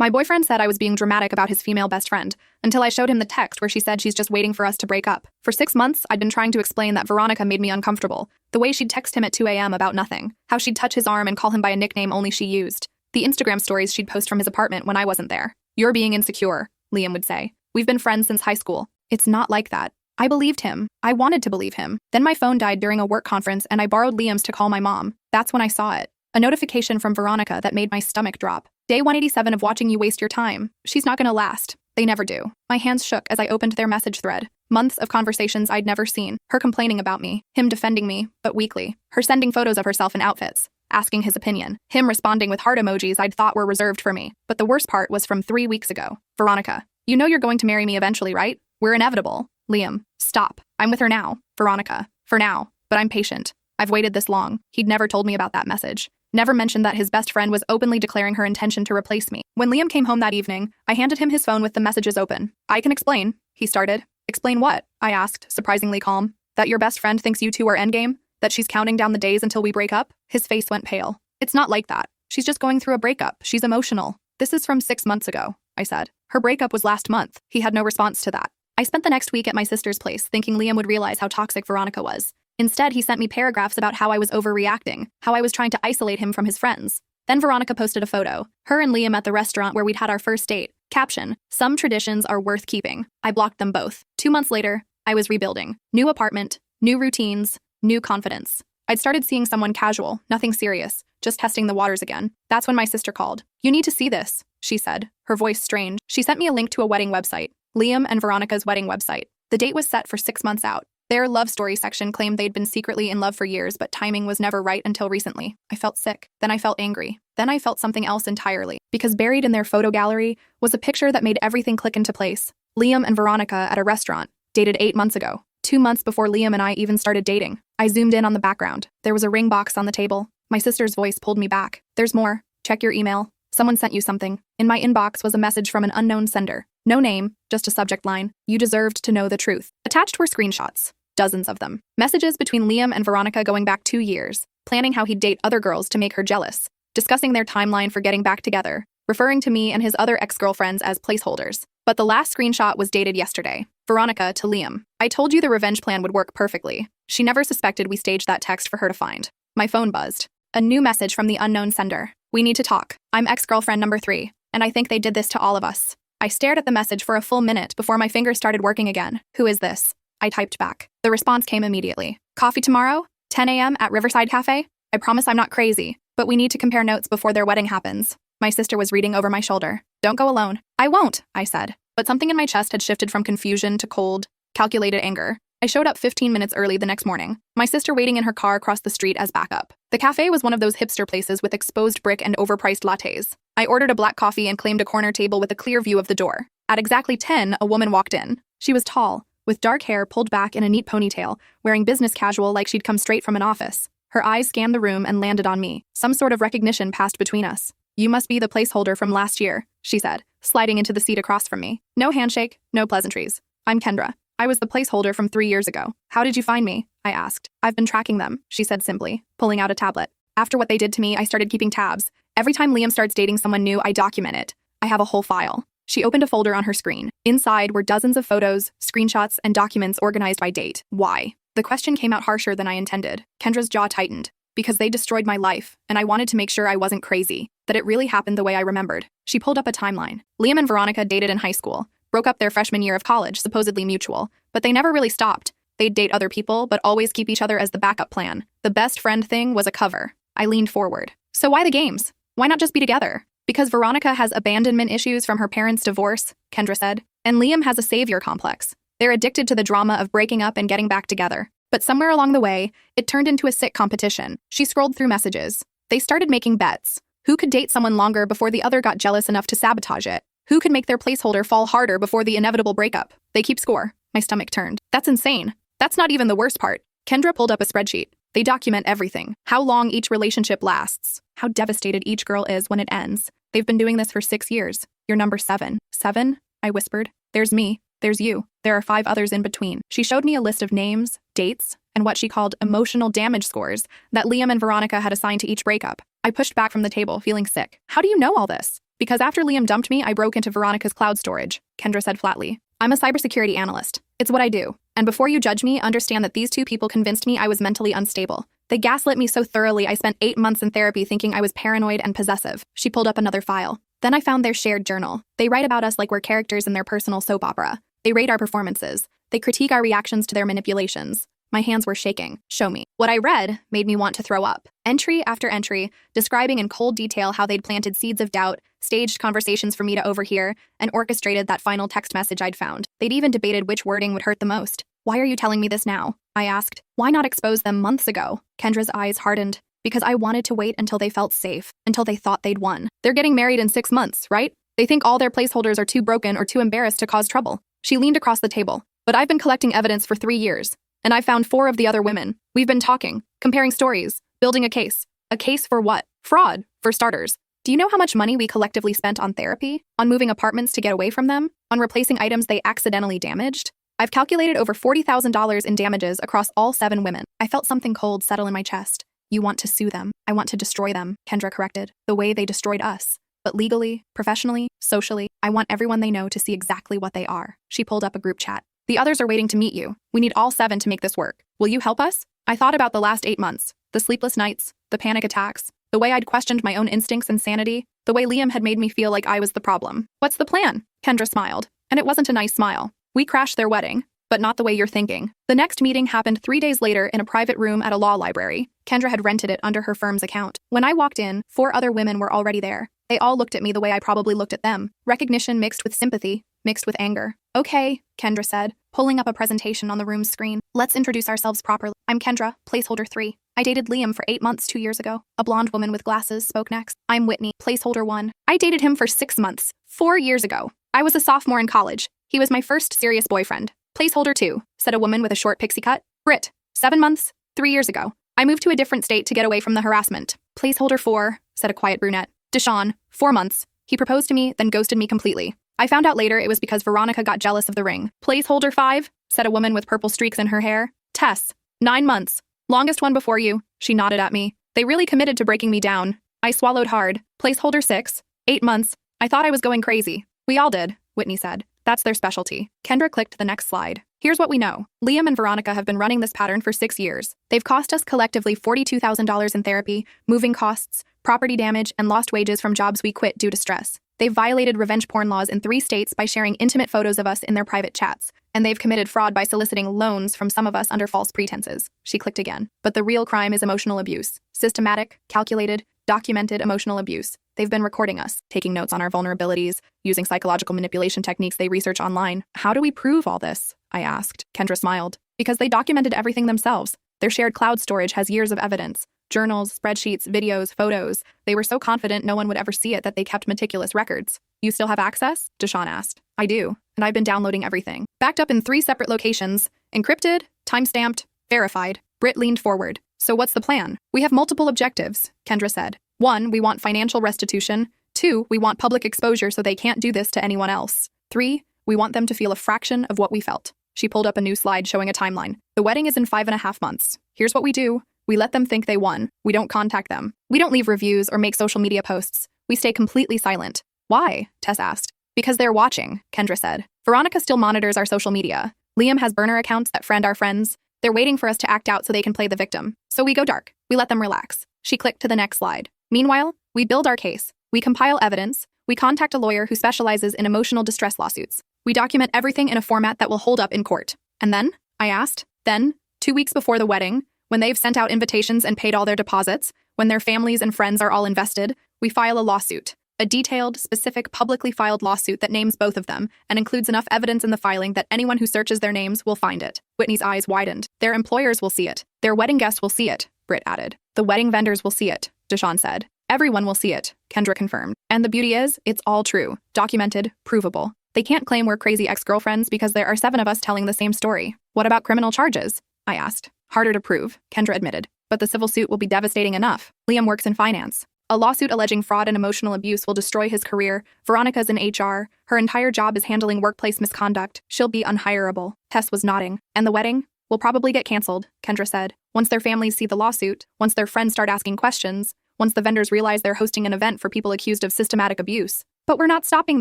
My boyfriend said I was being dramatic about his female best friend, until I showed him the text where she said she's just waiting for us to break up. For 6 months, I'd been trying to explain that Veronica made me uncomfortable. The way she'd text him at 2 a.m. about nothing. How she'd touch his arm and call him by a nickname only she used. The Instagram stories she'd post from his apartment when I wasn't there. "You're being insecure," Liam would say. "We've been friends since high school." It's not like that. I believed him. I wanted to believe him. Then my phone died during a work conference and I borrowed Liam's to call my mom. That's when I saw it. A notification from Veronica that made my stomach drop. "Day 187 of watching you waste your time. She's not gonna last." They never do. My hands shook as I opened their message thread. Months of conversations I'd never seen. Her complaining about me. Him defending me, but weakly. Her sending photos of herself in outfits. Asking his opinion. Him responding with heart emojis I'd thought were reserved for me. But the worst part was from 3 weeks ago. "Veronica, you know you're going to marry me eventually, right? We're inevitable." Liam, "Stop. I'm with her now." Veronica, "For now, but I'm patient. I've waited this long." He'd never told me about that message. Never mentioned that his best friend was openly declaring her intention to replace me. When Liam came home that evening, I handed him his phone with the messages open. "I can explain," he started. "Explain what?" I asked, surprisingly calm. "That your best friend thinks you two are endgame? That she's counting down the days until we break up?" His face went pale. "It's not like that. She's just going through a breakup. She's emotional." "This is from 6 months ago," I said. "Her breakup was last month." He had no response to that. I spent the next week at my sister's place, thinking Liam would realize how toxic Veronica was. Instead, he sent me paragraphs about how I was overreacting, how I was trying to isolate him from his friends. Then Veronica posted a photo. Her and Liam at the restaurant where we'd had our first date. Caption, "Some traditions are worth keeping." I blocked them both. 2 months later, I was rebuilding. New apartment, new routines, new confidence. I'd started seeing someone casual, nothing serious, just testing the waters again. That's when my sister called. "You need to see this," she said, her voice strained. She sent me a link to a wedding website. Liam and Veronica's wedding website. The date was set for 6 months out. Their love story section claimed they'd been secretly in love for years, but timing was never right until recently. I felt sick. Then I felt angry. Then I felt something else entirely. Because buried in their photo gallery was a picture that made everything click into place. Liam and Veronica at a restaurant, dated 8 months ago. 2 months before Liam and I even started dating. I zoomed in on the background. There was a ring box on the table. My sister's voice pulled me back. "There's more. Check your email. Someone sent you something." In my inbox was a message from an unknown sender. No name, just a subject line. "You deserved to know the truth." Attached were screenshots. Dozens of them. Messages between Liam and Veronica going back 2 years, planning how he'd date other girls to make her jealous, discussing their timeline for getting back together, referring to me and his other ex-girlfriends as placeholders. But the last screenshot was dated yesterday. Veronica to Liam. "I told you the revenge plan would work perfectly." She never suspected we staged that text for her to find. My phone buzzed. A new message from the unknown sender. "We need to talk. I'm ex-girlfriend number 3, and I think they did this to all of us." I stared at the message for a full minute before my fingers started working again. "Who is this?" I typed back. The response came immediately. "Coffee tomorrow? 10 a.m. at Riverside Cafe? I promise I'm not crazy, but we need to compare notes before their wedding happens." My sister was reading over my shoulder. "Don't go alone." "I won't," I said. But something in my chest had shifted from confusion to cold, calculated anger. I showed up 15 minutes early the next morning, my sister waiting in her car across the street as backup. The cafe was one of those hipster places with exposed brick and overpriced lattes. I ordered a black coffee and claimed a corner table with a clear view of the door. At exactly 10, a woman walked in. She was tall, with dark hair pulled back in a neat ponytail, wearing business casual like she'd come straight from an office. Her eyes scanned the room and landed on me. Some sort of recognition passed between us. "You must be the placeholder from last year," she said, sliding into the seat across from me. No handshake, no pleasantries. "I'm Kendra. I was the placeholder from 3 years ago." "How did you find me?" I asked. "I've been tracking them," she said simply, pulling out a tablet. "After what they did to me, I started keeping tabs. Every time Liam starts dating someone new, I document it. I have a whole file." She opened a folder on her screen. Inside were dozens of photos, screenshots, and documents organized by date. Why? The question came out harsher than I intended. Kendra's jaw tightened. "Because they destroyed my life, and I wanted to make sure I wasn't crazy, that it really happened the way I remembered." She pulled up a timeline. Liam and Veronica dated in high school, broke up their freshman year of college, supposedly mutual, but they never really stopped. They'd date other people, but always keep each other as the backup plan. The best friend thing was a cover. I leaned forward. "So why the games? Why not just be together?" "Because Veronica has abandonment issues from her parents' divorce," Kendra said, "and Liam has a savior complex. They're addicted to the drama of breaking up and getting back together." But somewhere along the way, it turned into a sick competition. She scrolled through messages. They started making bets. Who could date someone longer before the other got jealous enough to sabotage it? Who could make their placeholder fall harder before the inevitable breakup? They keep score. My stomach turned. That's insane. That's not even the worst part. Kendra pulled up a spreadsheet. They document everything. How long each relationship lasts. How devastated each girl is when it ends. They've been doing this for 6 years. "You're number 7. 7? I whispered. "There's me. There's you. There are 5 others in between." She showed me a list of names, dates, and what she called emotional damage scores that Liam and Veronica had assigned to each breakup. I pushed back from the table, feeling sick. "How do you know all this?" Because after Liam dumped me, I broke into Veronica's cloud storage, Kendra said flatly. I'm a cybersecurity analyst. It's what I do. And before you judge me, understand that these two people convinced me I was mentally unstable. They gaslit me so thoroughly I spent 8 months in therapy thinking I was paranoid and possessive. She pulled up another file. Then I found their shared journal. They write about us like we're characters in their personal soap opera. They rate our performances. They critique our reactions to their manipulations. My hands were shaking. Show me. What I read made me want to throw up. Entry after entry, describing in cold detail how they'd planted seeds of doubt, staged conversations for me to overhear, and orchestrated that final text message I'd found. They'd even debated which wording would hurt the most. Why are you telling me this now? I asked. Why not expose them months ago? Kendra's eyes hardened. Because I wanted to wait until they felt safe, until they thought they'd won. They're getting married in 6 months, right? They think all their placeholders are too broken or too embarrassed to cause trouble. She leaned across the table. But I've been collecting evidence for 3 years. And I found 4 of the other women. We've been talking, comparing stories, building a case. A case for what? Fraud, for starters. Do you know how much money we collectively spent on therapy? On moving apartments to get away from them? On replacing items they accidentally damaged? I've calculated over $40,000 in damages across all 7 women. I felt something cold settle in my chest. You want to sue them. I want to destroy them, Kendra corrected. The way they destroyed us. But legally, professionally, socially, I want everyone they know to see exactly what they are. She pulled up a group chat. The others are waiting to meet you. We need all 7 to make this work. Will you help us? I thought about the last 8 months. The sleepless nights, the panic attacks, the way I'd questioned my own instincts and sanity, the way Liam had made me feel like I was the problem. What's the plan? Kendra smiled. And it wasn't a nice smile. We crashed their wedding, but not the way you're thinking. The next meeting happened 3 days later in a private room at a law library. Kendra had rented it under her firm's account. When I walked in, 4 other women were already there. They all looked at me the way I probably looked at them. Recognition mixed with sympathy, mixed with anger. Okay, Kendra said, pulling up a presentation on the room's screen. Let's introduce ourselves properly. I'm Kendra, placeholder 3. I dated Liam for 8 months 2 years ago. A blonde woman with glasses spoke next. I'm Whitney, placeholder 1. I dated him for 6 months 4 years ago. I was a sophomore in college. He was my first serious boyfriend. Placeholder 2, said a woman with a short pixie cut. Britt, 7 months 3 years ago. I moved to a different state to get away from the harassment. Placeholder 4, said a quiet brunette. Deshawn, 4 months. He proposed to me, then ghosted me completely. I found out later it was because Veronica got jealous of the ring. Placeholder 5, said a woman with purple streaks in her hair. Tess, 9 months. Longest one before you. She nodded at me. They really committed to breaking me down. I swallowed hard. Placeholder 6, 8 months. I thought I was going crazy. We all did, Whitney said. That's their specialty. Kendra clicked the next slide. Here's what we know. Liam and Veronica have been running this pattern for 6 years. They've cost us collectively $42,000 in therapy, moving costs, property damage, and lost wages from jobs we quit due to stress. They've violated revenge porn laws in 3 states by sharing intimate photos of us in their private chats. And they've committed fraud by soliciting loans from some of us under false pretenses. She clicked again. But the real crime is emotional abuse. Systematic, calculated, documented emotional abuse. They've been recording us, taking notes on our vulnerabilities, using psychological manipulation techniques they research online. How do we prove all this? I asked. Kendra smiled. Because they documented everything themselves. Their shared cloud storage has years of evidence. Journals, spreadsheets, videos, photos. They were so confident no one would ever see it that they kept meticulous records. You still have access? Deshawn asked. I do, and I've been downloading everything. Backed up in 3 separate locations. Encrypted, time-stamped, verified. Britt leaned forward. So what's the plan? We have multiple objectives, Kendra said. 1, we want financial restitution. 2, we want public exposure so they can't do this to anyone else. 3, we want them to feel a fraction of what we felt. She pulled up a new slide showing a timeline. The wedding is in 5.5 months. Here's what we do. We let them think they won. We don't contact them. We don't leave reviews or make social media posts. We stay completely silent. Why? Tess asked. Because they're watching, Kendra said. Veronica still monitors our social media. Liam has burner accounts that friend our friends. They're waiting for us to act out so they can play the victim. So we go dark. We let them relax. She clicked to the next slide. Meanwhile, we build our case. We compile evidence. We contact a lawyer who specializes in emotional distress lawsuits. We document everything in a format that will hold up in court. And then? I asked. Then, 2 weeks before the wedding, when they've sent out invitations and paid all their deposits, when their families and friends are all invested, we file a lawsuit. A detailed, specific, publicly filed lawsuit that names both of them and includes enough evidence in the filing that anyone who searches their names will find it. Whitney's eyes widened. Their employers will see it. Their wedding guests will see it, Britt added. The wedding vendors will see it, Deshawn said. Everyone will see it, Kendra confirmed. And the beauty is, it's all true, documented, provable. They can't claim we're crazy ex-girlfriends because there are 7 of us telling the same story. What about criminal charges? I asked. Harder to prove, Kendra admitted. But the civil suit will be devastating enough. Liam works in finance. A lawsuit alleging fraud and emotional abuse will destroy his career. Veronica's in HR. Her entire job is handling workplace misconduct. She'll be unhireable. Tess was nodding. And the wedding? Will probably get canceled, Kendra said. Once their families see the lawsuit, once their friends start asking questions, once the vendors realize they're hosting an event for people accused of systematic abuse. But we're not stopping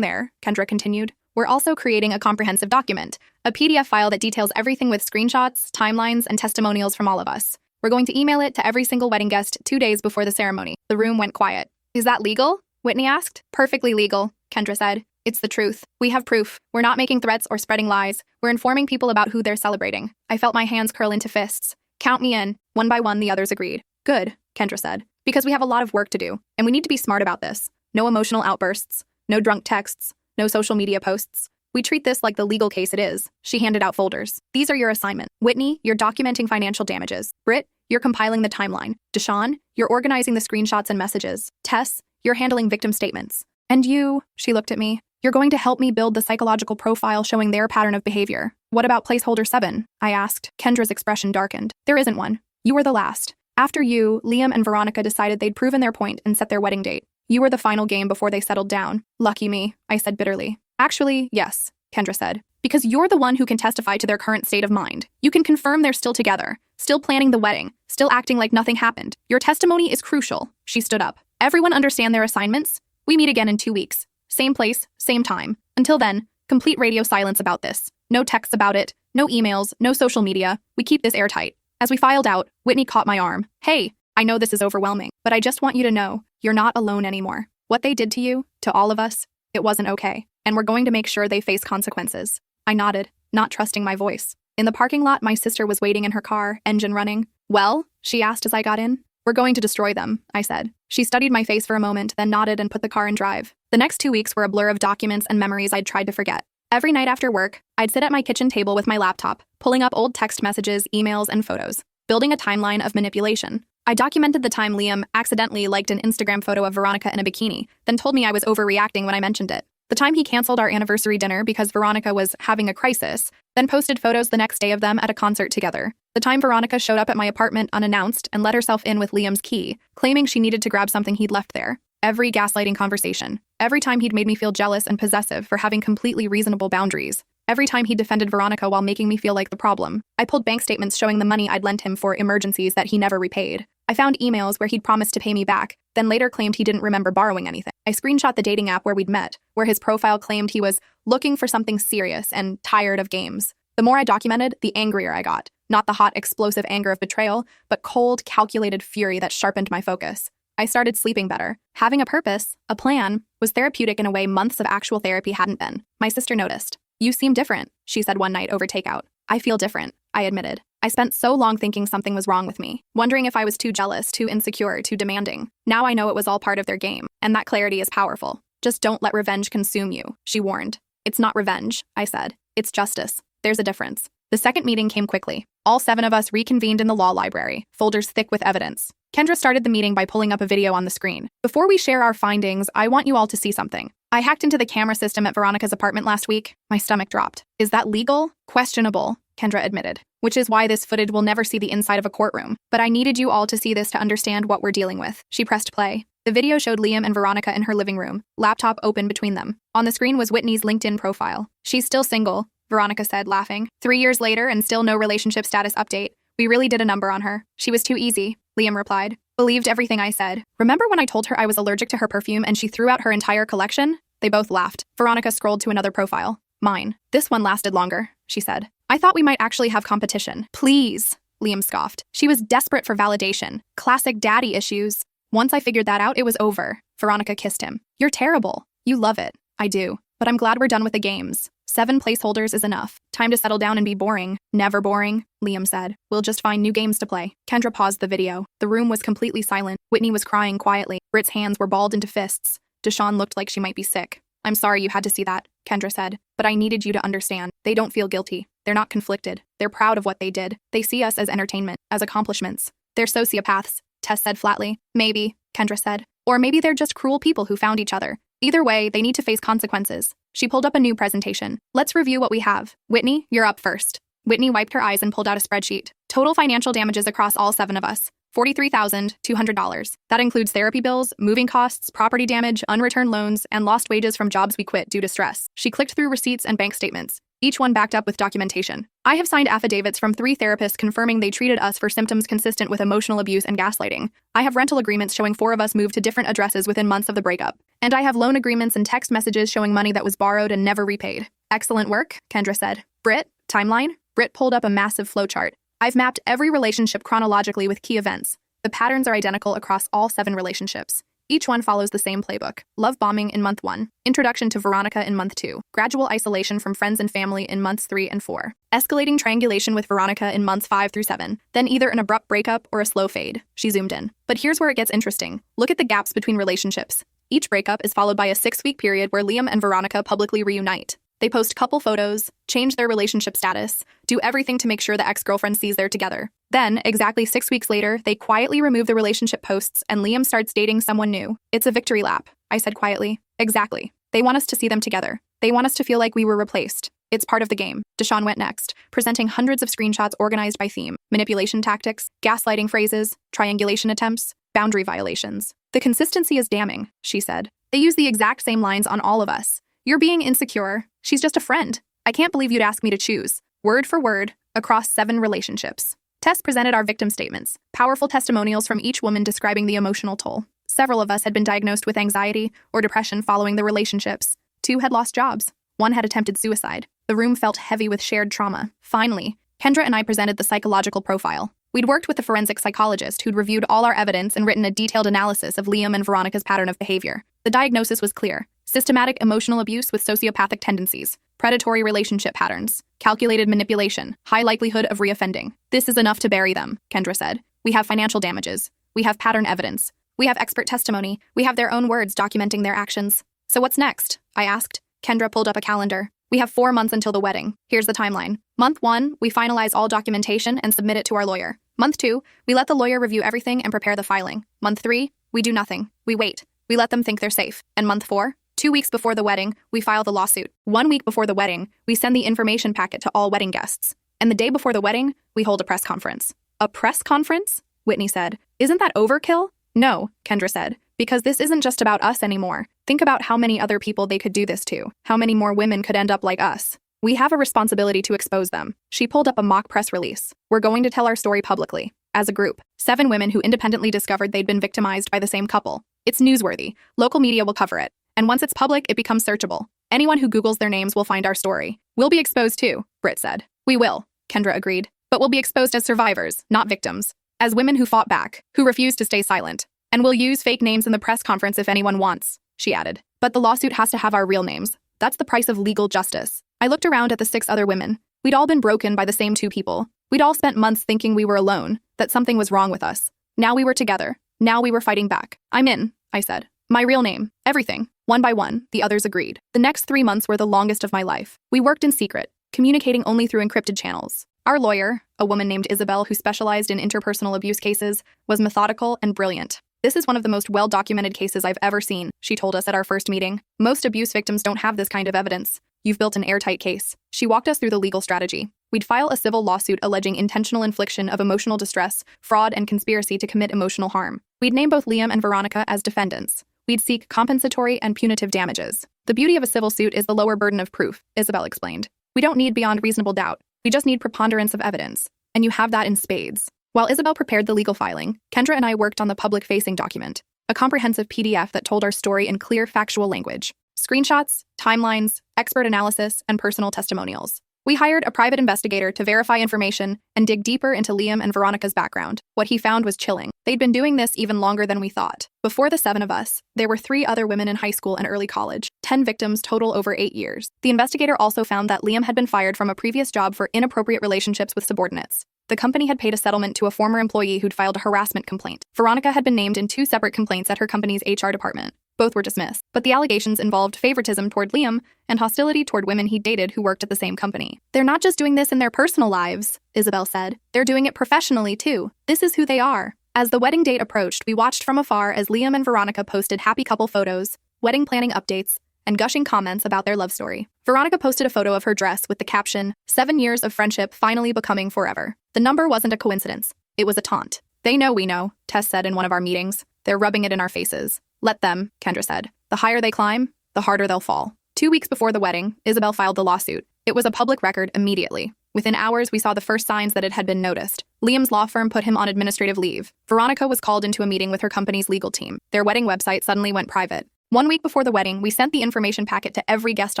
there, Kendra continued. We're also creating a comprehensive document, a PDF file that details everything with screenshots, timelines, and testimonials from all of us. We're going to email it to every single wedding guest 2 days before the ceremony. The room went quiet. Is that legal? Whitney asked. Perfectly legal, Kendra said. It's the truth. We have proof. We're not making threats or spreading lies. We're informing people about who they're celebrating. I felt my hands curl into fists. Count me in. One by one, the others agreed. Good, Kendra said. Because we have a lot of work to do, and we need to be smart about this. No emotional outbursts. No drunk texts. No social media posts. We treat this like the legal case it is. She handed out folders. These are your assignments. Whitney, you're documenting financial damages. Britt, you're compiling the timeline. Deshawn, you're organizing the screenshots and messages. Tess, you're handling victim statements. And you, she looked at me, you're going to help me build the psychological profile showing their pattern of behavior. What about placeholder 7? I asked. Kendra's expression darkened. There isn't one. You were the last. After you, Liam and Veronica decided they'd proven their point and set their wedding date. You were the final game before they settled down. Lucky me, I said bitterly. Actually, yes, Kendra said. Because you're the one who can testify to their current state of mind. You can confirm they're still together, still planning the wedding, still acting like nothing happened. Your testimony is crucial. She stood up. Everyone understand their assignments? We meet again in 2 weeks. Same place, same time. Until then, complete radio silence about this. No texts about it, no emails, no social media. We keep this airtight. As we filed out, Whitney caught my arm. Hey, I know this is overwhelming, but I just want you to know, you're not alone anymore. What they did to you, to all of us, it wasn't okay. And we're going to make sure they face consequences. I nodded, not trusting my voice. In the parking lot, my sister was waiting in her car, engine running. Well, she asked as I got in. We're going to destroy them, I said. She studied my face for a moment, then nodded and put the car in drive. The next 2 weeks were a blur of documents and memories I'd tried to forget. Every night after work, I'd sit at my kitchen table with my laptop, pulling up old text messages, emails, and photos, building a timeline of manipulation. I documented the time Liam accidentally liked an Instagram photo of Veronica in a bikini, then told me I was overreacting when I mentioned it. The time he canceled our anniversary dinner because Veronica was having a crisis, then posted photos the next day of them at a concert together. The time Veronica showed up at my apartment unannounced and let herself in with Liam's key, claiming she needed to grab something he'd left there. Every gaslighting conversation. Every time he'd made me feel jealous and possessive for having completely reasonable boundaries. Every time he defended Veronica while making me feel like the problem. I pulled bank statements showing the money I'd lent him for emergencies that he never repaid. I found emails where he'd promised to pay me back, then later claimed he didn't remember borrowing anything. I screenshot the dating app where we'd met, where his profile claimed he was looking for something serious and tired of games. The more I documented, the angrier I got. Not the hot, explosive anger of betrayal, but cold, calculated fury that sharpened my focus. I started sleeping better. Having a purpose, a plan, was therapeutic in a way months of actual therapy hadn't been. My sister noticed. You seem different, she said one night over takeout. I feel different, I admitted. I spent so long thinking something was wrong with me, wondering if I was too jealous, too insecure, too demanding. Now I know it was all part of their game, and that clarity is powerful. Just don't let revenge consume you, she warned. It's not revenge, I said. It's justice. There's a difference. The second meeting came quickly. All 7 of us reconvened in the law library, folders thick with evidence. Kendra started the meeting by pulling up a video on the screen. Before we share our findings, I want you all to see something. I hacked into the camera system at Veronica's apartment last week. My stomach dropped. Is that legal? Questionable, Kendra admitted. Which is why this footage will never see the inside of a courtroom. But I needed you all to see this to understand what we're dealing with. She pressed play. The video showed Liam and Veronica in her living room, laptop open between them. On the screen was Whitney's LinkedIn profile. She's still single, Veronica said, laughing. 3 years later and still no relationship status update. We really did a number on her. She was too easy, Liam replied. Believed everything I said. Remember when I told her I was allergic to her perfume and she threw out her entire collection? They both laughed. Veronica scrolled to another profile. Mine. This one lasted longer, she said. I thought we might actually have competition. Please, Liam scoffed. She was desperate for validation. Classic daddy issues. Once I figured that out, it was over. Veronica kissed him. You're terrible. You love it. I do. But I'm glad we're done with the games. 7 placeholders is enough. Time to settle down and be boring. Never boring, Liam said. We'll just find new games to play. Kendra paused the video. The room was completely silent. Whitney was crying quietly. Britt's hands were balled into fists. Deshawn looked like she might be sick. I'm sorry you had to see that, Kendra said. But I needed you to understand. They don't feel guilty. They're not conflicted. They're proud of what they did. They see us as entertainment, as accomplishments. They're sociopaths, Tess said flatly. Maybe, Kendra said. Or maybe they're just cruel people who found each other. Either way, they need to face consequences. She pulled up a new presentation. Let's review what we have. Whitney, you're up first. Whitney wiped her eyes and pulled out a spreadsheet. Total financial damages across all 7 of us. $43,200. That includes therapy bills, moving costs, property damage, unreturned loans, and lost wages from jobs we quit due to stress. She clicked through receipts and bank statements, each one backed up with documentation. I have signed affidavits from 3 therapists confirming they treated us for symptoms consistent with emotional abuse and gaslighting. I have rental agreements showing 4 of us moved to different addresses within months of the breakup. And I have loan agreements and text messages showing money that was borrowed and never repaid. Excellent work, Kendra said. Britt, timeline? Britt pulled up a massive flowchart. I've mapped every relationship chronologically with key events. The patterns are identical across all 7 relationships. Each one follows the same playbook. Love bombing in month 1. Introduction to Veronica in month 2. Gradual isolation from friends and family in months 3 and 4. Escalating triangulation with Veronica in months 5 through 7. Then either an abrupt breakup or a slow fade. She zoomed in. But here's where it gets interesting. Look at the gaps between relationships. Each breakup is followed by a 6-week period where Liam and Veronica publicly reunite. They post couple photos, change their relationship status, do everything to make sure the ex-girlfriend sees they're together. Then, exactly 6 weeks later, they quietly remove the relationship posts and Liam starts dating someone new. It's a victory lap, I said quietly. Exactly. They want us to see them together. They want us to feel like we were replaced. It's part of the game. Deshawn went next, presenting hundreds of screenshots organized by theme, manipulation tactics, gaslighting phrases, triangulation attempts, boundary violations. The consistency is damning, she said. They use the exact same lines on all of us. You're being insecure. She's just a friend. I can't believe you'd ask me to choose, word for word, across 7 relationships. Tess presented our victim statements, powerful testimonials from each woman describing the emotional toll. Several of us had been diagnosed with anxiety or depression following the relationships. 2 had lost jobs. 1 had attempted suicide. The room felt heavy with shared trauma. Finally, Kendra and I presented the psychological profile. We'd worked with a forensic psychologist who'd reviewed all our evidence and written a detailed analysis of Liam and Veronica's pattern of behavior. The diagnosis was clear. Systematic emotional abuse with sociopathic tendencies, predatory relationship patterns, calculated manipulation, high likelihood of reoffending. This is enough to bury them, Kendra said. We have financial damages. We have pattern evidence. We have expert testimony. We have their own words documenting their actions. So what's next? I asked. Kendra pulled up a calendar. We have 4 months until the wedding. Here's the timeline. Month 1, we finalize all documentation and submit it to our lawyer. Month 2, we let the lawyer review everything and prepare the filing. Month 3, we do nothing. We wait. We let them think they're safe. And month 4, 2 weeks before the wedding, we file the lawsuit. 1 week before the wedding, we send the information packet to all wedding guests. And the day before the wedding, we hold a press conference. A press conference? Whitney said. Isn't that overkill? No, Kendra said, because this isn't just about us anymore. Think about how many other people they could do this to. How many more women could end up like us. We have a responsibility to expose them. She pulled up a mock press release. We're going to tell our story publicly. As a group, 7 women who independently discovered they'd been victimized by the same couple. It's newsworthy. Local media will cover it. And once it's public, it becomes searchable. Anyone who Googles their names will find our story. We'll be exposed too, Britt said. We will, Kendra agreed. But we'll be exposed as survivors, not victims. As women who fought back, who refused to stay silent. And we'll use fake names in the press conference if anyone wants, she added. But the lawsuit has to have our real names. That's the price of legal justice. I looked around at the 6 other women. We'd all been broken by the same 2 people. We'd all spent months thinking we were alone, that something was wrong with us. Now we were together. Now we were fighting back. I'm in, I said. My real name, everything. One by one, the others agreed. The next 3 months were the longest of my life. We worked in secret, communicating only through encrypted channels. Our lawyer, a woman named Isabel who specialized in interpersonal abuse cases, was methodical and brilliant. This is one of the most well-documented cases I've ever seen, she told us at our first meeting. Most abuse victims don't have this kind of evidence. You've built an airtight case. She walked us through the legal strategy. We'd file a civil lawsuit alleging intentional infliction of emotional distress, fraud, and conspiracy to commit emotional harm. We'd name both Liam and Veronica as defendants. We'd seek compensatory and punitive damages. The beauty of a civil suit is the lower burden of proof, Isabel explained. We don't need beyond reasonable doubt. We just need preponderance of evidence. And you have that in spades. While Isabel prepared the legal filing, Kendra and I worked on the public-facing document, a comprehensive PDF that told our story in clear, factual language. Screenshots, timelines, expert analysis, and personal testimonials. We hired a private investigator to verify information and dig deeper into Liam and Veronica's background. What he found was chilling. They'd been doing this even longer than we thought. Before the 7 of us, there were 3 other women in high school and early college, 10 victims total over 8 years. The investigator also found that Liam had been fired from a previous job for inappropriate relationships with subordinates. The company had paid a settlement to a former employee who'd filed a harassment complaint. Veronica had been named in 2 separate complaints at her company's HR department. Both were dismissed, but the allegations involved favoritism toward Liam and hostility toward women he dated who worked at the same company. They're not just doing this in their personal lives, Isabel said. They're doing it professionally, too. This is who they are. As the wedding date approached, we watched from afar as Liam and Veronica posted happy couple photos, wedding planning updates, and gushing comments about their love story. Veronica posted a photo of her dress with the caption, 7 years of friendship finally becoming forever. The number wasn't a coincidence. It was a taunt. They know we know, Tess said in one of our meetings. They're rubbing it in our faces. Let them, Kendra said. The higher they climb, the harder they'll fall. 2 weeks before the wedding, Isabel filed the lawsuit. It was a public record immediately. Within hours, we saw the first signs that it had been noticed. Liam's law firm put him on administrative leave. Veronica was called into a meeting with her company's legal team. Their wedding website suddenly went private. 1 week before the wedding, we sent the information packet to every guest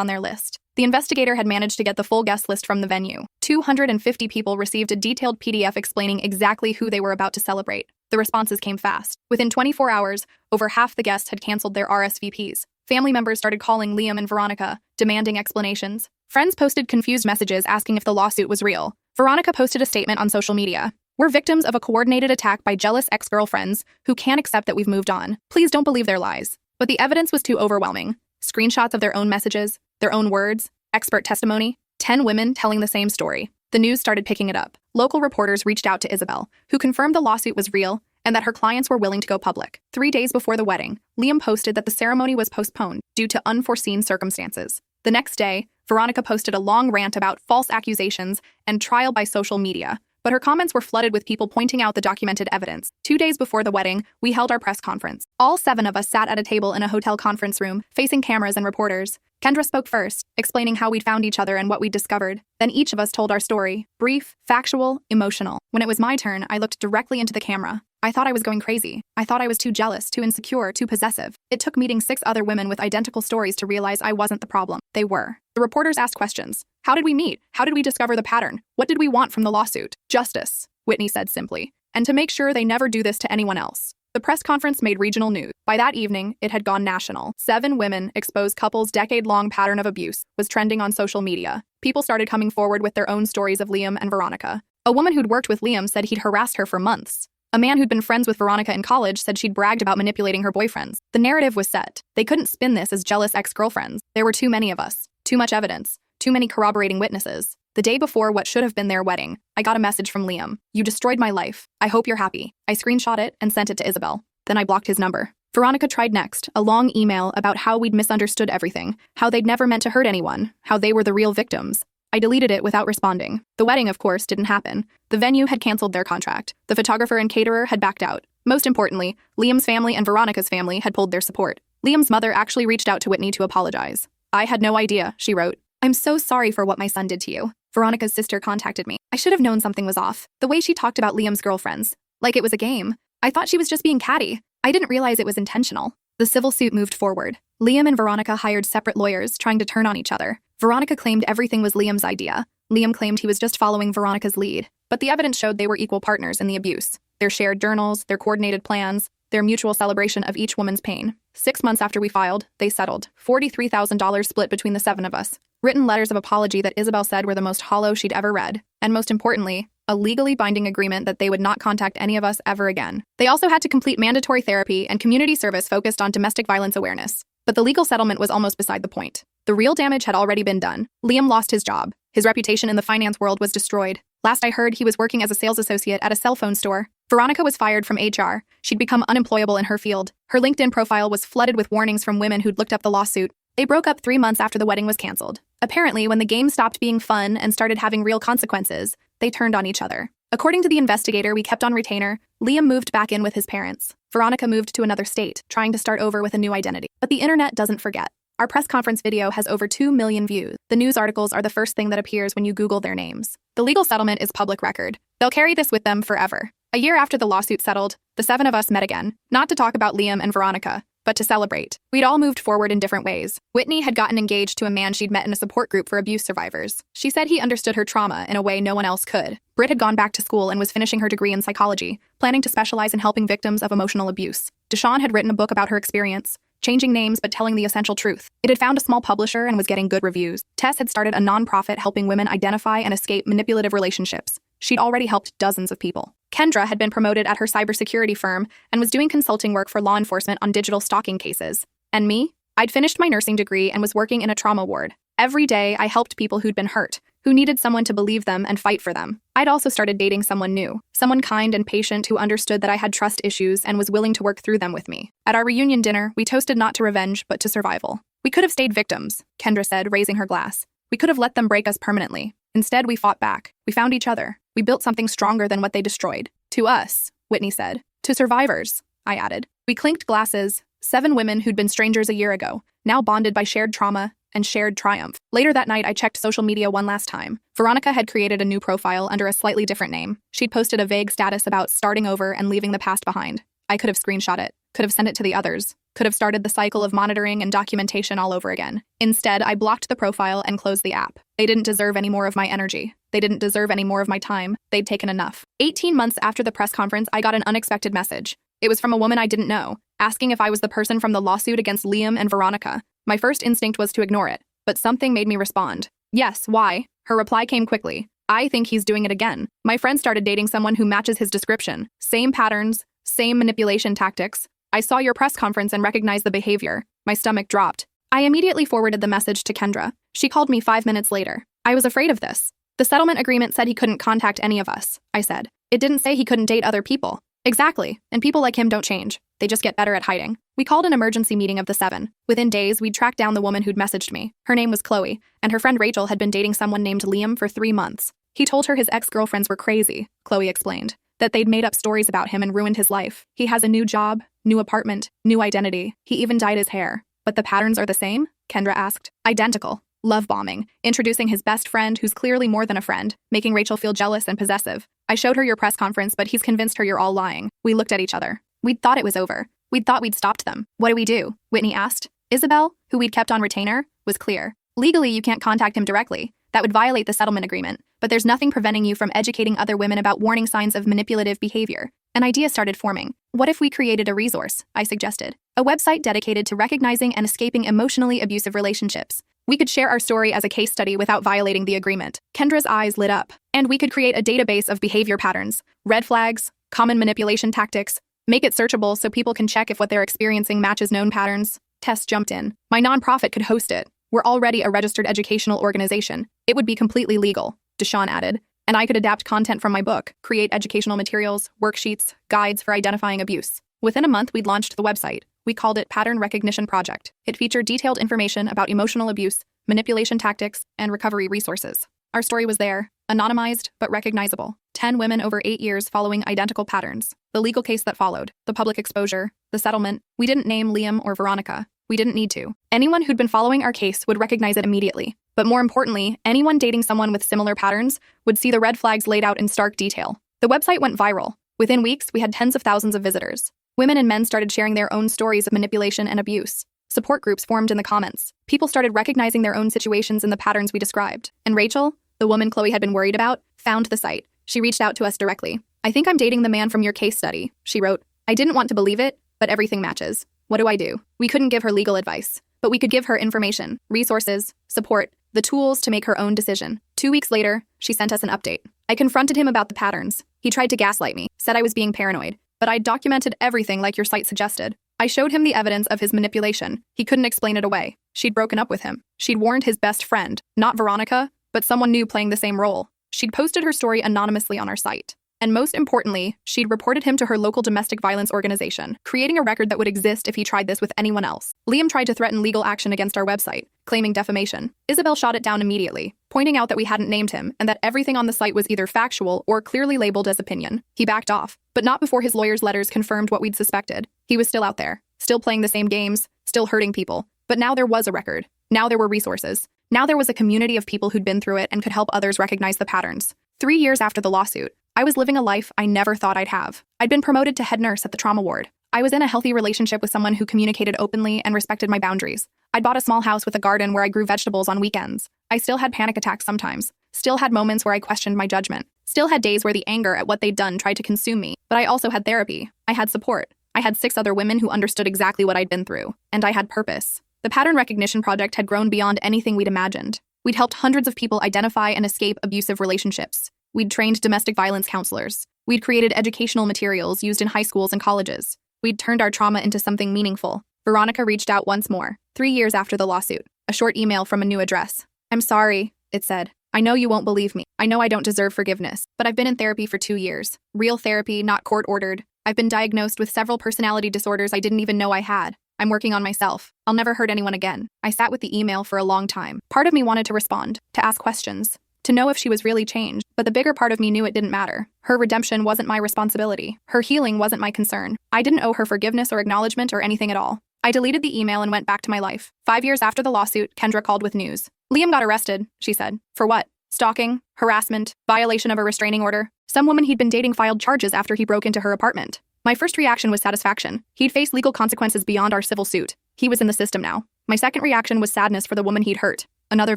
on their list. The investigator had managed to get the full guest list from the venue. 250 people received a detailed PDF explaining exactly who they were about to celebrate. The responses came fast. Within 24 hours, over half the guests had canceled their RSVPs. Family members started calling Liam and Veronica, demanding explanations. Friends posted confused messages asking if the lawsuit was real. Veronica posted a statement on social media. "We're victims of a coordinated attack by jealous ex-girlfriends who can't accept that we've moved on. Please don't believe their lies." But the evidence was too overwhelming. Screenshots of their own messages, their own words, expert testimony, 10 women telling the same story. The news started picking it up. Local reporters reached out to Isabel, who confirmed the lawsuit was real and that her clients were willing to go public. 3 days before the wedding, Liam posted that the ceremony was postponed due to unforeseen circumstances. The next day, Veronica posted a long rant about false accusations and trial by social media, but her comments were flooded with people pointing out the documented evidence. 2 days before the wedding, we held our press conference. All 7 of us sat at a table in a hotel conference room, facing cameras and reporters. Kendra spoke first, explaining how we'd found each other and what we'd discovered. Then each of us told our story. Brief, factual, emotional. When it was my turn, I looked directly into the camera. I thought I was going crazy. I thought I was too jealous, too insecure, too possessive. It took meeting 6 other women with identical stories to realize I wasn't the problem. They were. The reporters asked questions. How did we meet? How did we discover the pattern? What did we want from the lawsuit? Justice, Whitney said simply. And to make sure they never do this to anyone else. The press conference made regional news. By that evening, it had gone national. 7 women exposed couples' decade-long pattern of abuse was trending on social media. People started coming forward with their own stories of Liam and Veronica. A woman who'd worked with Liam said he'd harassed her for months. A man who'd been friends with Veronica in college said she'd bragged about manipulating her boyfriends. The narrative was set. They couldn't spin this as jealous ex-girlfriends. There were too many of us. Too much evidence. Too many corroborating witnesses. The day before what should have been their wedding, I got a message from Liam. "You destroyed my life. I hope you're happy." I screenshot it and sent it to Isabel. Then I blocked his number. Veronica tried next, a long email about how we'd misunderstood everything, how they'd never meant to hurt anyone, how they were the real victims. I deleted it without responding. The wedding, of course, didn't happen. The venue had canceled their contract. The photographer and caterer had backed out. Most importantly, Liam's family and Veronica's family had pulled their support. Liam's mother actually reached out to Whitney to apologize. "I had no idea," she wrote. "I'm so sorry for what my son did to you." Veronica's sister contacted me. "I should have known something was off. The way she talked about Liam's girlfriends. Like it was a game. I thought she was just being catty. I didn't realize it was intentional." The civil suit moved forward. Liam and Veronica hired separate lawyers, trying to turn on each other. Veronica claimed everything was Liam's idea. Liam claimed he was just following Veronica's lead. But the evidence showed they were equal partners in the abuse. Their shared journals, their coordinated plans, their mutual celebration of each woman's pain. 6 months after we filed, they settled. $43,000 split between the 7 of us. Written letters of apology that Isabel said were the most hollow she'd ever read. And most importantly, a legally binding agreement that they would not contact any of us ever again. They also had to complete mandatory therapy and community service focused on domestic violence awareness. But the legal settlement was almost beside the point. The real damage had already been done. Liam lost his job. His reputation in the finance world was destroyed. Last I heard, he was working as a sales associate at a cell phone store. Veronica was fired from HR. She'd become unemployable in her field. Her LinkedIn profile was flooded with warnings from women who'd looked up the lawsuit. They broke up 3 months after the wedding was canceled. Apparently, when the game stopped being fun and started having real consequences, they turned on each other. According to the investigator we kept on retainer, Liam moved back in with his parents. Veronica moved to another state, trying to start over with a new identity. But the internet doesn't forget. Our press conference video has over 2 million views. The news articles are the first thing that appears when you Google their names. The legal settlement is public record. They'll carry this with them forever. A year after the lawsuit settled, the 7 of us met again, not to talk about Liam and Veronica, but to celebrate. We'd all moved forward in different ways. Whitney had gotten engaged to a man she'd met in a support group for abuse survivors. She said he understood her trauma in a way no one else could. Britt had gone back to school and was finishing her degree in psychology, planning to specialize in helping victims of emotional abuse. Deshawn had written a book about her experience, changing names but telling the essential truth. It had found a small publisher and was getting good reviews. Tess had started a nonprofit helping women identify and escape manipulative relationships. She'd already helped dozens of people. Kendra had been promoted at her cybersecurity firm and was doing consulting work for law enforcement on digital stalking cases. And me? I'd finished my nursing degree and was working in a trauma ward. Every day, I helped people who'd been hurt, who needed someone to believe them and fight for them. I'd also started dating someone new, someone kind and patient who understood that I had trust issues and was willing to work through them with me. At our reunion dinner, we toasted not to revenge, but to survival. We could have stayed victims, Kendra said, raising her glass. We could have let them break us permanently. Instead, we fought back. We found each other. We built something stronger than what they destroyed. To us, Whitney said. To survivors, I added. We clinked glasses, 7 women who'd been strangers a year ago, now bonded by shared trauma and shared triumph. Later that night, I checked social media one last time. Veronica had created a new profile under a slightly different name. She'd posted a vague status about starting over and leaving the past behind. I could have screenshot it, could have sent it to the others, Could have started the cycle of monitoring and documentation all over again. Instead, I blocked the profile and closed the app. They didn't deserve any more of my energy. They didn't deserve any more of my time. They'd taken enough. 18 months after the press conference, I got an unexpected message. It was from a woman I didn't know, asking if I was the person from the lawsuit against Liam and Veronica. My first instinct was to ignore it, but something made me respond. Yes, why? Her reply came quickly. I think he's doing it again. My friend started dating someone who matches his description. Same patterns, same manipulation tactics. I saw your press conference and recognized the behavior. My stomach dropped. I immediately forwarded the message to Kendra. She called me 5 minutes later. I was afraid of this. The settlement agreement said he couldn't contact any of us, I said. It didn't say he couldn't date other people. Exactly, and people like him don't change. They just get better at hiding. We called an emergency meeting of the 7. Within days, we'd tracked down the woman who'd messaged me. Her name was Chloe, and her friend Rachel had been dating someone named Liam for 3 months. He told her his ex-girlfriends were crazy, Chloe explained, that they'd made up stories about him and ruined his life. He has a new job, new apartment, new identity. He even dyed his hair. But the patterns are the same? Kendra asked. Identical. Love bombing, introducing his best friend who's clearly more than a friend, making Rachel feel jealous and possessive. I showed her your press conference, but he's convinced her you're all lying. We looked at each other. We'd thought it was over. We'd thought we'd stopped them. What do we do? Whitney asked. Isabel, who we'd kept on retainer, was clear. Legally, you can't contact him directly. That would violate the settlement agreement. But there's nothing preventing you from educating other women about warning signs of manipulative behavior. An idea started forming. What if we created a resource? I suggested. A website dedicated to recognizing and escaping emotionally abusive relationships. We could share our story as a case study without violating the agreement. Kendra's eyes lit up. And we could create a database of behavior patterns, red flags, common manipulation tactics, make it searchable so people can check if what they're experiencing matches known patterns. Tess jumped in. My nonprofit could host it. We're already a registered educational organization. It would be completely legal, Deshawn added. And I could adapt content from my book, create educational materials, worksheets, guides for identifying abuse. Within a month, we'd launched the website. We called it Pattern Recognition Project. It featured detailed information about emotional abuse, manipulation tactics, and recovery resources. Our story was there, anonymized but recognizable. 10 women over 8 years following identical patterns. The legal case that followed, the public exposure, the settlement. We didn't name Liam or Veronica. We didn't need to. Anyone who'd been following our case would recognize it immediately. But more importantly, anyone dating someone with similar patterns would see the red flags laid out in stark detail. The website went viral. Within weeks, we had tens of thousands of visitors. Women and men started sharing their own stories of manipulation and abuse. Support groups formed in the comments. People started recognizing their own situations in the patterns we described. And Rachel, the woman Chloe had been worried about, found the site. She reached out to us directly. I think I'm dating the man from your case study, she wrote. I didn't want to believe it, but everything matches. What do I do? We couldn't give her legal advice, but we could give her information, resources, support, the tools to make her own decision. 2 weeks later, she sent us an update. I confronted him about the patterns. He tried to gaslight me, said I was being paranoid, but I'd documented everything like your site suggested. I showed him the evidence of his manipulation. He couldn't explain it away. She'd broken up with him. She'd warned his best friend, not Veronica, but someone new playing the same role. She'd posted her story anonymously on our site. And most importantly, she'd reported him to her local domestic violence organization, creating a record that would exist if he tried this with anyone else. Liam tried to threaten legal action against our website, claiming defamation. Isabel shot it down immediately, pointing out that we hadn't named him and that everything on the site was either factual or clearly labeled as opinion. He backed off, but not before his lawyer's letters confirmed what we'd suspected. He was still out there, still playing the same games, still hurting people. But now there was a record. Now there were resources. Now there was a community of people who'd been through it and could help others recognize the patterns. 3 years after the lawsuit, I was living a life I never thought I'd have. I'd been promoted to head nurse at the trauma ward. I was in a healthy relationship with someone who communicated openly and respected my boundaries. I'd bought a small house with a garden where I grew vegetables on weekends. I still had panic attacks sometimes. Still had moments where I questioned my judgment. Still had days where the anger at what they'd done tried to consume me. But I also had therapy. I had support. I had 6 other women who understood exactly what I'd been through. And I had purpose. The Pattern Recognition Project had grown beyond anything we'd imagined. We'd helped hundreds of people identify and escape abusive relationships. We'd trained domestic violence counselors. We'd created educational materials used in high schools and colleges. We'd turned our trauma into something meaningful. Veronica reached out once more, 3 years after the lawsuit. A short email from a new address. I'm sorry, it said. I know you won't believe me. I know I don't deserve forgiveness, but I've been in therapy for 2 years. Real therapy, not court-ordered. I've been diagnosed with several personality disorders I didn't even know I had. I'm working on myself. I'll never hurt anyone again. I sat with the email for a long time. Part of me wanted to respond, to ask questions, to know if she was really changed, but the bigger part of me knew it didn't matter. Her redemption wasn't my responsibility. Her healing wasn't my concern. I didn't owe her forgiveness or acknowledgement or anything at all. I deleted the email and went back to my life. 5 years after the lawsuit, Kendra called with news. Liam got arrested, she said. For what? Stalking, harassment, violation of a restraining order. Some woman he'd been dating filed charges after he broke into her apartment. My first reaction was satisfaction. He'd face legal consequences beyond our civil suit. He was in the system now. My second reaction was sadness for the woman he'd hurt. Another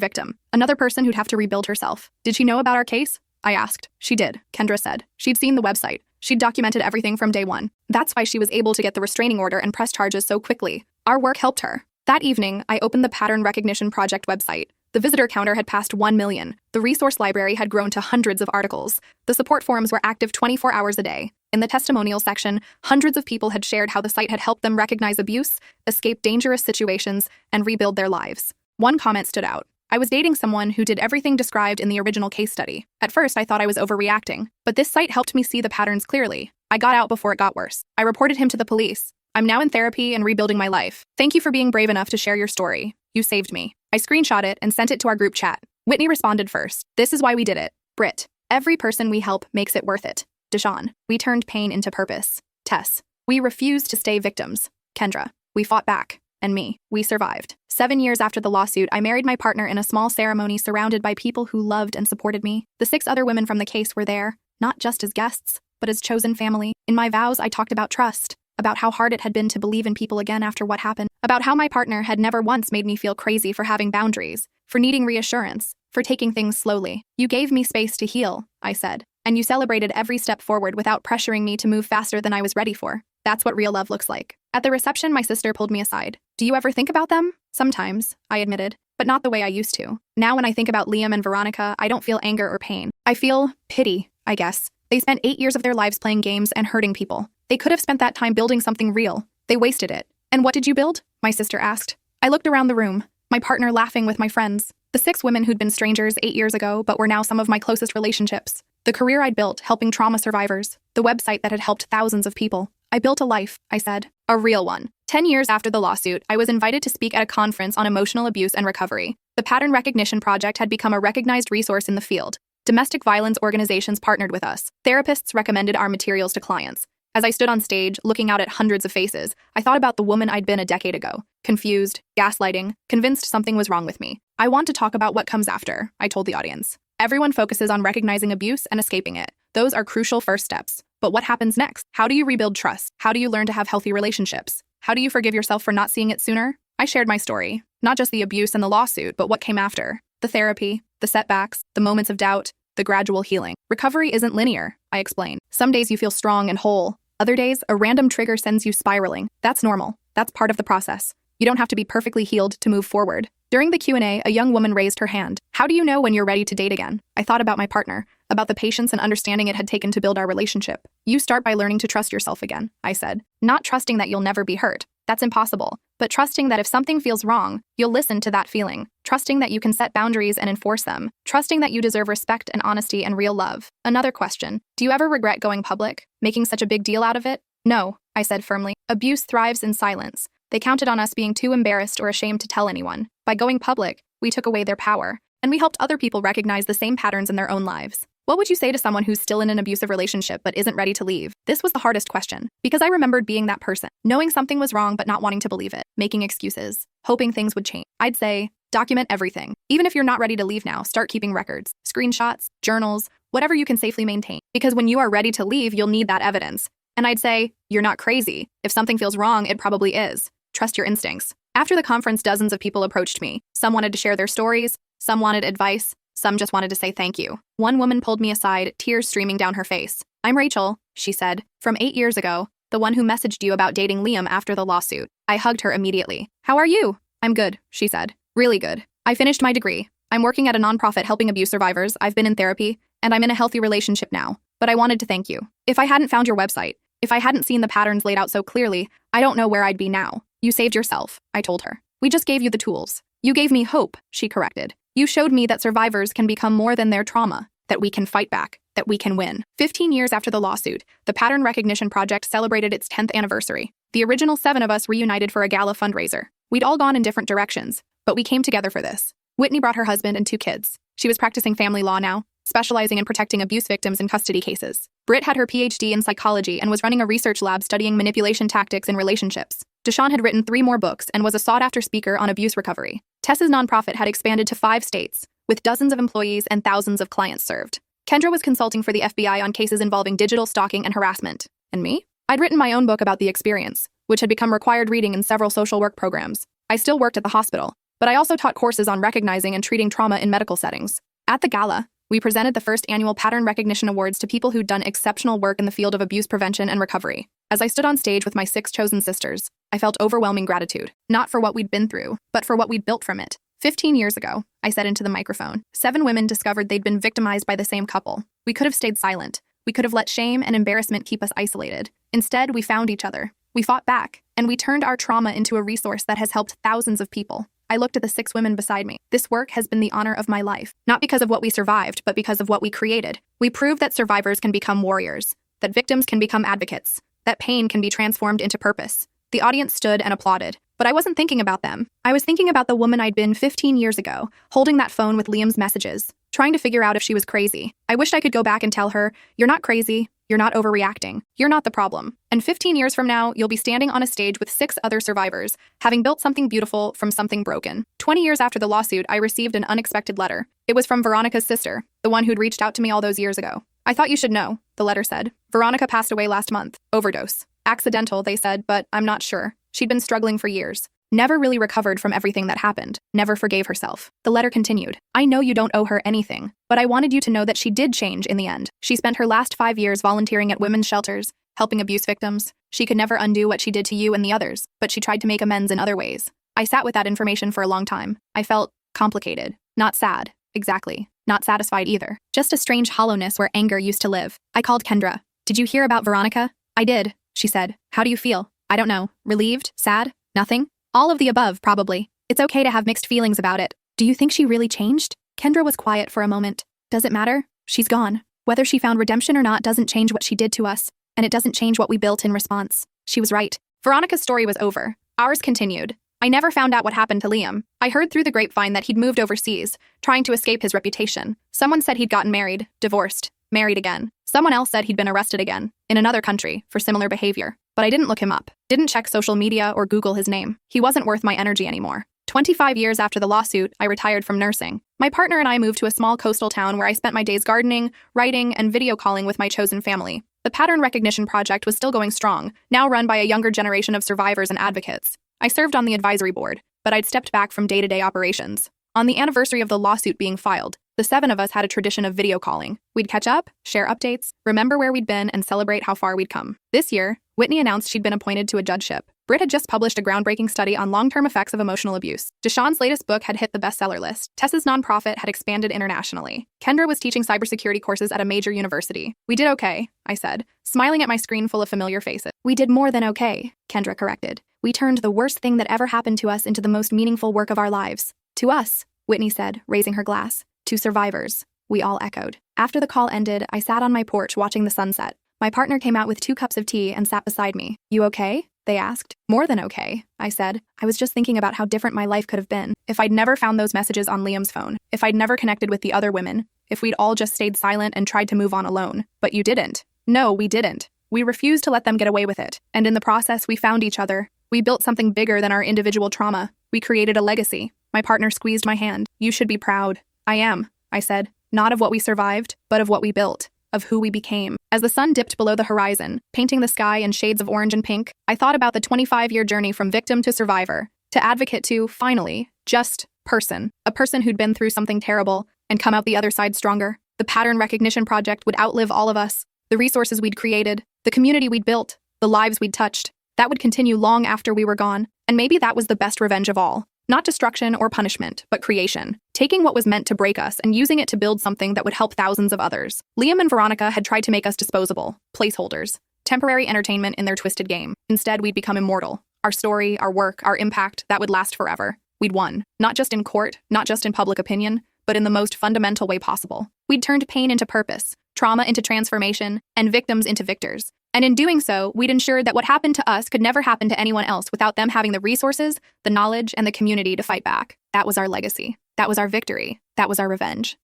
victim. Another person who'd have to rebuild herself. Did she know about our case? I asked. She did, Kendra said. She'd seen the website. She'd documented everything from day one. That's why she was able to get the restraining order and press charges so quickly. Our work helped her. That evening, I opened the Pattern Recognition Project website. The visitor counter had passed 1 million. The resource library had grown to hundreds of articles. The support forums were active 24 hours a day. In the testimonial section, hundreds of people had shared how the site had helped them recognize abuse, escape dangerous situations, and rebuild their lives. One comment stood out. I was dating someone who did everything described in the original case study. At first, I thought I was overreacting, but this site helped me see the patterns clearly. I got out before it got worse. I reported him to the police. I'm now in therapy and rebuilding my life. Thank you for being brave enough to share your story. You saved me. I screenshot it and sent it to our group chat. Whitney responded first. This is why we did it. Britt. Every person we help makes it worth it. Deshawn. We turned pain into purpose. Tess. We refused to stay victims. Kendra. We fought back. And me. We survived. 7 years after the lawsuit, I married my partner in a small ceremony surrounded by people who loved and supported me. The 6 other women from the case were there, not just as guests, but as chosen family. In my vows, I talked about trust, about how hard it had been to believe in people again after what happened, about how my partner had never once made me feel crazy for having boundaries, for needing reassurance, for taking things slowly. You gave me space to heal, I said, and you celebrated every step forward without pressuring me to move faster than I was ready for. That's what real love looks like. At the reception, my sister pulled me aside. Do you ever think about them? Sometimes, I admitted, but not the way I used to. Now when I think about Liam and Veronica, I don't feel anger or pain. I feel pity, I guess. They spent 8 years of their lives playing games and hurting people. They could have spent that time building something real. They wasted it. And what did you build? My sister asked. I looked around the room, my partner laughing with my friends. The 6 women who'd been strangers 8 years ago but were now some of my closest relationships. The career I'd built helping trauma survivors. The website that had helped thousands of people. I built a life, I said. A real one. 10 years after the lawsuit, I was invited to speak at a conference on emotional abuse and recovery. The Pattern Recognition Project had become a recognized resource in the field. Domestic violence organizations partnered with us. Therapists recommended our materials to clients. As I stood on stage, looking out at hundreds of faces, I thought about the woman I'd been a decade ago. Confused, gaslighting, convinced something was wrong with me. I want to talk about what comes after, I told the audience. Everyone focuses on recognizing abuse and escaping it. Those are crucial first steps. But what happens next? How do you rebuild trust? How do you learn to have healthy relationships? How do you forgive yourself for not seeing it sooner? I shared my story. Not just the abuse and the lawsuit, but what came after. The therapy, the setbacks, the moments of doubt, the gradual healing. Recovery isn't linear, I explained. Some days you feel strong and whole. Other days, a random trigger sends you spiraling. That's normal. That's part of the process. You don't have to be perfectly healed to move forward. During the Q&A, a young woman raised her hand. How do you know when you're ready to date again? I thought about my partner, about the patience and understanding it had taken to build our relationship. You start by learning to trust yourself again, I said. Not trusting that you'll never be hurt. That's impossible. But trusting that if something feels wrong, you'll listen to that feeling. Trusting that you can set boundaries and enforce them. Trusting that you deserve respect and honesty and real love. Another question. Do you ever regret going public? Making such a big deal out of it? No, I said firmly. Abuse thrives in silence. They counted on us being too embarrassed or ashamed to tell anyone. By going public, we took away their power, and we helped other people recognize the same patterns in their own lives. What would you say to someone who's still in an abusive relationship but isn't ready to leave? This was the hardest question, because I remembered being that person, knowing something was wrong but not wanting to believe it, making excuses, hoping things would change. I'd say, document everything. Even if you're not ready to leave now, start keeping records, screenshots, journals, whatever you can safely maintain. Because when you are ready to leave, you'll need that evidence. And I'd say, you're not crazy. If something feels wrong, it probably is. Trust your instincts. After the conference, dozens of people approached me. Some wanted to share their stories, some wanted advice, some just wanted to say thank you. One woman pulled me aside, tears streaming down her face. I'm Rachel, she said, from 8 years ago, the one who messaged you about dating Liam after the lawsuit. I hugged her immediately. How are you? I'm good, she said. Really good. I finished my degree. I'm working at a nonprofit helping abuse survivors. I've been in therapy, and I'm in a healthy relationship now. But I wanted to thank you. If I hadn't found your website, if I hadn't seen the patterns laid out so clearly, I don't know where I'd be now. You saved yourself, I told her. We just gave you the tools. You gave me hope, she corrected. You showed me that survivors can become more than their trauma, that we can fight back, that we can win. 15 years after the lawsuit, the Pattern Recognition Project celebrated its 10th anniversary. The original 7 of us reunited for a gala fundraiser. We'd all gone in different directions, but we came together for this. Whitney brought her husband and 2 kids. She was practicing family law now, specializing in protecting abuse victims in custody cases. Britt had her PhD in psychology and was running a research lab studying manipulation tactics in relationships. Deshawn had written 3 more books and was a sought-after speaker on abuse recovery. Tess's nonprofit had expanded to 5 states, with dozens of employees and thousands of clients served. Kendra was consulting for the FBI on cases involving digital stalking and harassment. And me? I'd written my own book about the experience, which had become required reading in several social work programs. I still worked at the hospital, but I also taught courses on recognizing and treating trauma in medical settings. At the gala, we presented the first annual Pattern Recognition Awards to people who'd done exceptional work in the field of abuse prevention and recovery. As I stood on stage with my 6 chosen sisters, I felt overwhelming gratitude, not for what we'd been through, but for what we'd built from it. 15 years ago, I said into the microphone, 7 women discovered they'd been victimized by the same couple. We could have stayed silent. We could have let shame and embarrassment keep us isolated. Instead, we found each other. We fought back, and we turned our trauma into a resource that has helped thousands of people. I looked at the 6 women beside me. This work has been the honor of my life, not because of what we survived, but because of what we created. We proved that survivors can become warriors, that victims can become advocates, that pain can be transformed into purpose. The audience stood and applauded, but I wasn't thinking about them. I was thinking about the woman I'd been 15 years ago, holding that phone with Liam's messages, trying to figure out if she was crazy. I wished I could go back and tell her, "You're not crazy. You're not overreacting. You're not the problem." And 15 years from now, you'll be standing on a stage with 6 other survivors, having built something beautiful from something broken. 20 years after the lawsuit, I received an unexpected letter. It was from Veronica's sister, the one who'd reached out to me all those years ago. "I thought you should know," the letter said. "Veronica passed away last month. Overdose. Accidental, they said, but I'm not sure. She'd been struggling for years. Never really recovered from everything that happened. Never forgave herself." The letter continued. "I know you don't owe her anything, but I wanted you to know that she did change in the end. She spent her last 5 years volunteering at women's shelters, helping abuse victims. She could never undo what she did to you and the others, but she tried to make amends in other ways." I sat with that information for a long time. I felt complicated. Not sad, exactly. Not satisfied either. Just a strange hollowness where anger used to live. I called Kendra. "Did you hear about Veronica?" "I did," she said. "How do you feel?" "I don't know. Relieved? Sad? Nothing? All of the above, probably. It's okay to have mixed feelings about it." "Do you think she really changed?" Kendra was quiet for a moment. "Does it matter? She's gone. Whether she found redemption or not doesn't change what she did to us, and it doesn't change what we built in response." She was right. Veronica's story was over. Ours continued. I never found out what happened to Liam. I heard through the grapevine that he'd moved overseas, trying to escape his reputation. Someone said he'd gotten married, divorced, married again. Someone else said he'd been arrested again, in another country, for similar behavior. But I didn't look him up, didn't check social media or Google his name. He wasn't worth my energy anymore. 25 years after the lawsuit, I retired from nursing. My partner and I moved to a small coastal town where I spent my days gardening, writing, and video calling with my chosen family. The Pattern Recognition Project was still going strong, now run by a younger generation of survivors and advocates. I served on the advisory board, but I'd stepped back from day-to-day operations. On the anniversary of the lawsuit being filed, the 7 of us had a tradition of video calling. We'd catch up, share updates, remember where we'd been, and celebrate how far we'd come. This year, Whitney announced she'd been appointed to a judgeship. Britt had just published a groundbreaking study on long-term effects of emotional abuse. Deshawn's latest book had hit the bestseller list. Tessa's nonprofit had expanded internationally. Kendra was teaching cybersecurity courses at a major university. "We did okay," I said, smiling at my screen full of familiar faces. "We did more than okay," Kendra corrected. "We turned the worst thing that ever happened to us into the most meaningful work of our lives." "To us," Whitney said, raising her glass. "To survivors," we all echoed. After the call ended, I sat on my porch watching the sunset. My partner came out with 2 cups of tea and sat beside me. "You okay?" they asked. "More than okay," I said. I was just thinking about how different my life could have been if I'd never found those messages on Liam's phone, if I'd never connected with the other women, if we'd all just stayed silent and tried to move on alone. But you didn't. No, we didn't. We refused to let them get away with it. And in the process, we found each other. We built something bigger than our individual trauma. We created a legacy. My partner squeezed my hand. "You should be proud." "I am," I said. "Not of what we survived, but of what we built. Of who we became." As the sun dipped below the horizon, painting the sky in shades of orange and pink, I thought about the 25-year journey from victim to survivor, to advocate to, finally, just person. A person who'd been through something terrible and come out the other side stronger. The Pattern Recognition Project would outlive all of us. The resources we'd created, the community we'd built, the lives we'd touched. That would continue long after we were gone. And maybe that was the best revenge of all. Not destruction or punishment, but creation. Taking what was meant to break us and using it to build something that would help thousands of others. Liam and Veronica had tried to make us disposable, placeholders, temporary entertainment in their twisted game. Instead, we'd become immortal. Our story, our work, our impact, that would last forever. We'd won, not just in court, not just in public opinion, but in the most fundamental way possible. We'd turned pain into purpose, trauma into transformation, and victims into victors. And in doing so, we'd ensured that what happened to us could never happen to anyone else without them having the resources, the knowledge, and the community to fight back. That was our legacy. That was our victory. That was our revenge.